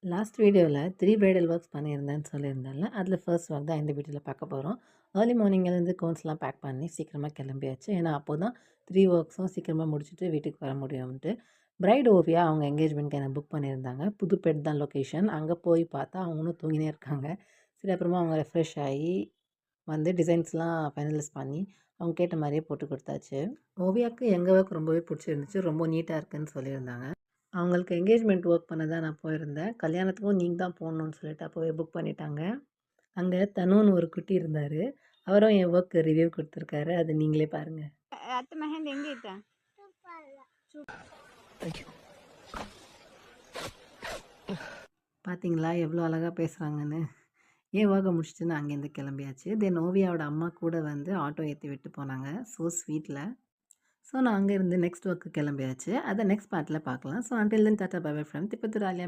Last வீடியோவில் 3 bridal works பண்ணியிருந்தேன்னு சொல்லியிருந்தேன்ல, அதில் first work தான் இந்த வீடியோவில் பார்க்க போகிறோம். ஏர்லி மார்னிங் எழுந்து கோன்ஸ்லாம் பேக் பண்ணி சீக்கிரமாக கிளம்பியாச்சு. ஏன்னா அப்போ தான் 3 ஒர்க்ஸும் சீக்கிரமாக முடிச்சுட்டு வீட்டுக்கு வர முடியும்ன்ட்டு. பிரைட் ஓவியா அவங்க என்கேஜ்மெண்ட்க்கு என்ன புக் பண்ணியிருந்தாங்க. புதுப்பேட் தான் லொக்கேஷன். அங்கே போய் பார்த்தா அவங்களும் தூங்கினே இருக்காங்க. சரி அப்புறமா அவங்க ரெஃப்ரெஷ் ஆகி வந்து டிசைன்ஸ்லாம் ஃபைனலைஸ் பண்ணி அவங்க கேட்ட மாதிரியே போட்டு கொடுத்தாச்சு. ஓவியாவுக்கு எங்கள் ஒர்க் ரொம்பவே பிடிச்சிருந்துச்சு. ரொம்ப நீட்டாக இருக்குன்னு சொல்லியிருந்தாங்க. அவங்களுக்கு என்கேஜ்மெண்ட் ஒர்க் பண்ண தான் நான் போயிருந்தேன். கல்யாணத்துக்கும் நீங்க தான் போகணுன்னு சொல்லிட்டு அப்போவே புக் பண்ணிட்டாங்க. அங்கே தனுன்னு ஒரு குட்டி இருந்தார். அவரும் என் ஒர்க்கு ரிவ்யூ கொடுத்துருக்காரு. அது நீங்களே பாருங்க. ಅತ್ತ ಮೆಹಂದಿ ಹೆಂಗೈತ பார்த்தீங்களா எவ்வளோ அழகாக பேசுகிறாங்கன்னு. என் ஒர்க்கை முடிச்சுட்டு நான் அங்கேருந்து கிளம்பியாச்சு. தென் ஓவியாவோட அம்மா கூட வந்து ஆட்டோ ஏற்றி விட்டு போனாங்க. ஸோ ஸ்வீட்டில். ஸோ நான் அங்கேருந்து நெக்ஸ்ட் ஒர்க்கு கிளம்பியாச்சு. அதை நெக்ஸ்ட் பார்ட்டில் பார்க்கலாம். So until then tata bye bye from Tiruppattur Alia